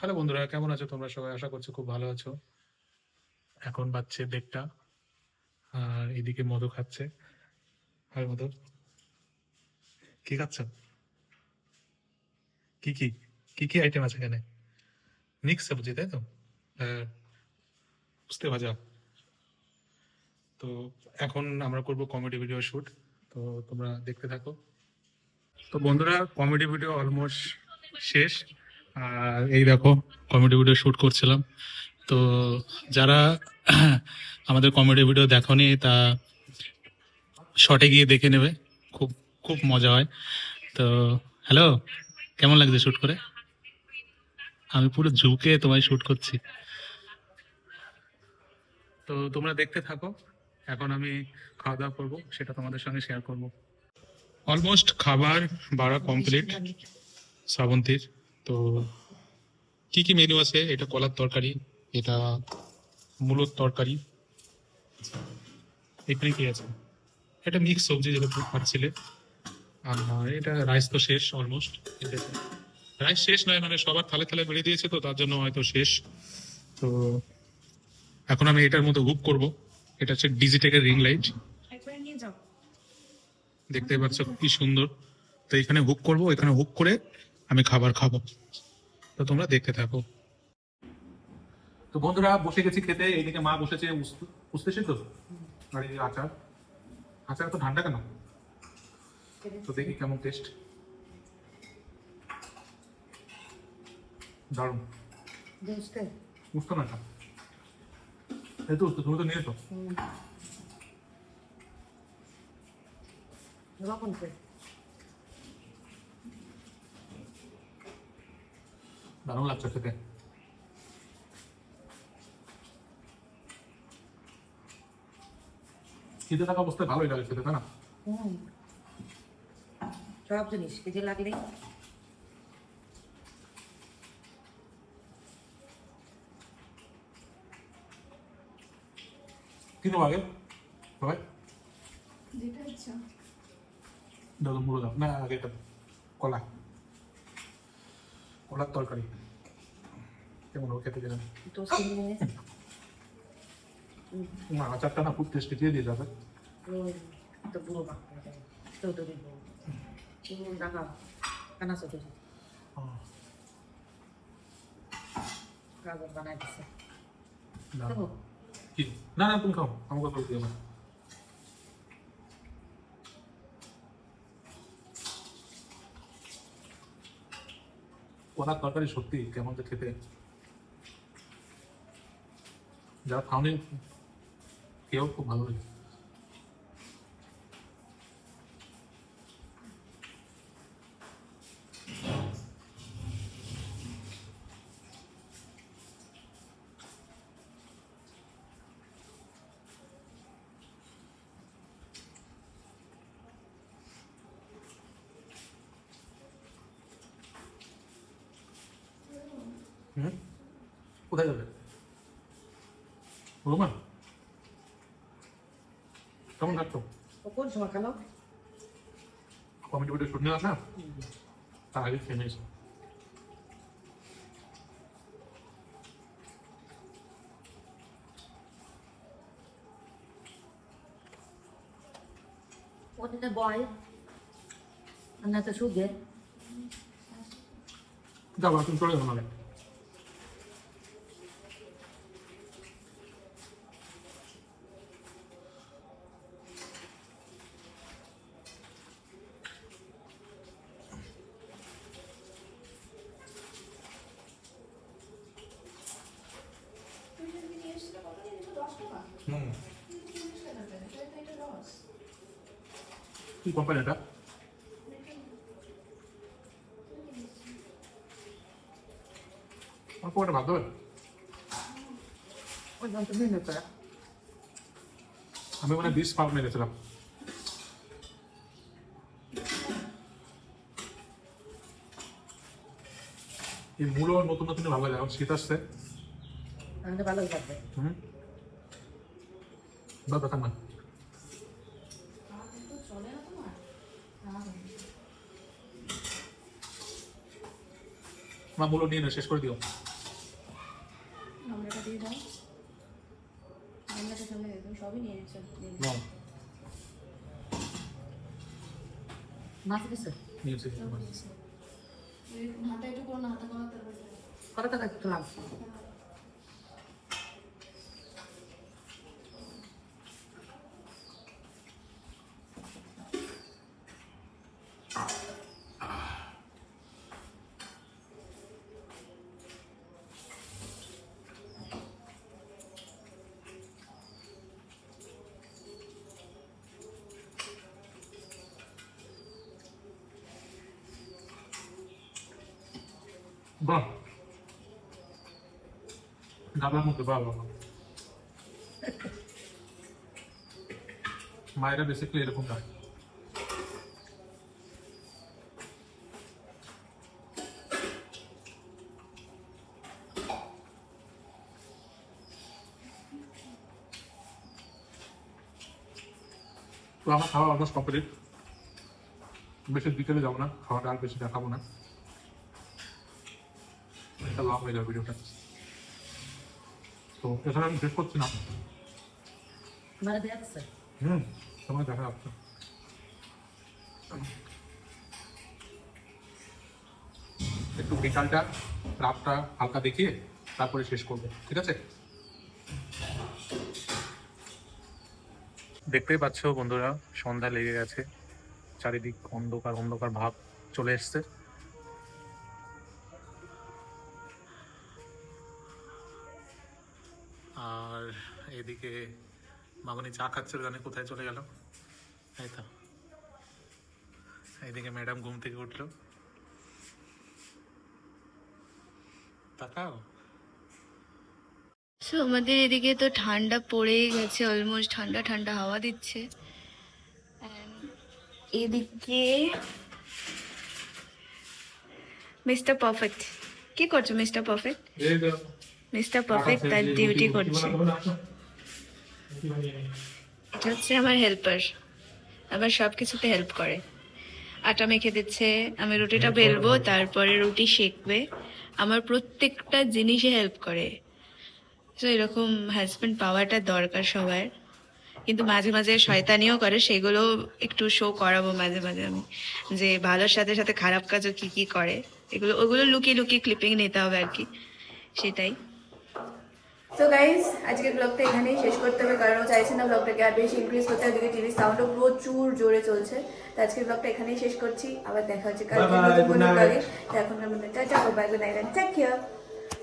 Hello বন্ধুরা, কেমন আছো তোমরা সবাই? আশা করছি খুব ভালো আছো। এখন বাজছে 1:30 আর এদিকে মধু খাচ্ছে। হাই মধু, কি খাচ্ছ? কি কি কি কি আইটেম আছে এখানে? মিক্স সবজি তাই তো? আর উস্তে ভাজা। তো এখন আমরা করব কমেডি ভিডিও শুট। তো তোমরা দেখতে থাকো। তো বন্ধুরা, কমেডি ভিডিও অলমোস্ট শেষ। আর এই দেখো, কমেডি ভিডিও শুট করছিলাম। তো যারা আমাদের কমেডি ভিডিও দেখোনি তা শর্টে গিয়ে দেখে নেবে। খুব খুব মজা হয়। তো হ্যালো, কেমন লাগছে শুট করে? আমি পুরো ঝুঁকে তোমায় শুট করছি। তো তোমরা দেখতে থাকো। এখন আমি খাওয়া দাওয়া করবো, সেটা তোমাদের সঙ্গে শেয়ার করব। অলমোস্ট খাবার বাড়া কমপ্লিট শ্রাবন্তীর। তো কি কি মেনু আছে? এটা কলার তরকারি, এটা মূলোর তরকারি, এখানে কি আছে? এটা মিক্স সবজি যেটা তুমি খাচ্ছিলে। আর এটা রাইস তো শেষ অলমোস্ট। রাইস শেষ নয়, মানে সবার থালে থালে বেড়ে দিয়েছে, তো তার জন্য হয়তো শেষ। তো এখন আমি এটার মধ্যে হুক করব। এটা হচ্ছে ডিজিটেকের রিং লাইট, দেখতে পাচ্ছ কি সুন্দর। তো এখানে হুক করব, এখানে হুক করে আমি খাবার খাবো। তো তোমরা দেখতে থাকো। তো বন্ধুরা, বসে গেছি খেতে। এইদিকে মা বসেছে উস্তে সিদ্ধ আর এই আচার। আচার তো ঠান্ডা কেন? তো দেখি কেমন টেস্ট। দারুণ। উঠতো না এটা, এই তো উঠতো, তুমি তো নিয়েছো। দারুণ লাগছে খেতে। খিদে থাকা অবস্থায় ভালোই লাগে খেতে, তাই না? সব জিনিস খিদে লাগলে কি নেবো আগে সবাই? যেটা ইচ্ছা। দাদু মুড়ো দাও না, আগে এটা কলা, কলার তরকারি কেমন হবে খেতে গেলাম। টোস্ট কিনে নিয়ে না, আচারটা না খুব টেস্টি, দিয়ে দিয়ে যাবে। তো বুড়ো বাচ্চা চৌধুরী বউ দেখা কানা চৌধুরী কাগজ বানাই দিছে দেবো। কি? না না, তুমি খাও, আমাকে করে দিও না। কলার তরকারি সত্যি কেমন যে খেতে, যারা খাওনি কেউ খুব ভালো লাগে। হুম, কোথায় যাবে? রোমান, কেমন থাকতো? ও কোন সময় খেলো? কমেডি ভিডিও শুট নিয়ে আসা, তার আগে খেয়ে নিয়েছে। ওদিনে বয় না তো সুখে যাবো, তুমি চলে যাবো নাহলে। তুই যদি নিয়ে এসেছিস কত দিয়ে দিল? 10 টাকা? হুম, 40 টাকা দেয়। তাহলে তো এটা লস। কি কোম্পানি এটা? অল্প একটা ভাত দেবে? ওই যন্ত্র নিয়ে তোরা আমি মানে 20 পাউন্ড নিয়েছিলাম। এই মূলো নতুন নতুন ভালো লাগে, এখন শীত আসছে। তাহলে ভালোই থাকবে। হুম, বা কথা না। ভাত তো চলে না তোমার? মা মূলো নিয়ে শেষ করে দিও। গামলাটা দিয়ে দাও। গামলাটা সামনে দিয়ে তুমি সবই নিয়ে নিচ্ছ। নাও, মাছ দিছে নিয়েছি। হাতা একটু করো না, হাতা করো তারপরে। কত টাকা কিনলাম? বাহ, গামলার মধ্যে বাহ বাহ। মায়েরা বেসিক্যালি এরকম না। তো আমার খাওয়া অলমোস্ট কমপ্লিট। বেশি বিকেলে যাবো না, খাওয়াটা আর বেশি দেখাবো না, এটা লং হয়ে যাবে ভিডিওটা। তো এখানে আমি শেষ করছি না। মানে দেয়া আছে সময় দেখা যাচ্ছে। একটু বিকালটা রাতটা হালকা দেখিয়ে তারপরে শেষ করবো, ঠিক আছে? দেখতেই পাচ্ছ বন্ধুরা, সন্ধ্যা লেগে গেছে, চারিদিক অন্ধকার অন্ধকার ভাব চলে এসছে। আর এদিকে মামনি চা খাচ্ছে, জানে কোথায় চলে গেল। এই তো এইদিকে ম্যাডাম ঘুম থেকে উঠলো, তাকাও। সো আমাদের এদিকে তো ঠান্ডা পড়েই গেছে, অলমোস্ট ঠান্ডা ঠান্ডা হাওয়া দিচ্ছে। And এদিকে মিস্টার পারফেক্ট কি করছো? মিস্টার পারফেক্ট তার ডিউটি করছে। এটা হচ্ছে আমার হেল্পার, আমার সব কিছুতে হেল্প করে। আটা মেখে দিচ্ছে, আমি রুটিটা বেলবো, তারপরে রুটি সেঁকবে, আমার প্রত্যেকটা জিনিসে হেল্প করে। তো এরকম হাজবেন্ড পাওয়াটা দরকার সবার, কিন্তু মাঝে মাঝে শয়তানিও করে, সেগুলো একটু শো করাবো মাঝে মাঝে আমি, যে ভালোর সাথে সাথে খারাপ কাজও কি কি করে, ওগুলো লুকিয়ে লুকিয়ে ক্লিপিং নিতে হবে আর কি, সেটাই। তো গাইজ আজকের ব্লগটা এখানেই শেষ করতে হবে, কারণ ও চাইছে না ব্লগটাকে আর বেশি ইনক্রিজ করতে। ওদিকে টিভির সাউন্ডও প্রচুর জোরে চলছে। তো আজকের ব্লগটা এখানেই শেষ করছি, আবার দেখা হচ্ছে কালকে নতুন কোনো ব্লগে। তো এখনকার মধ্যে tata, bye, good night, take care.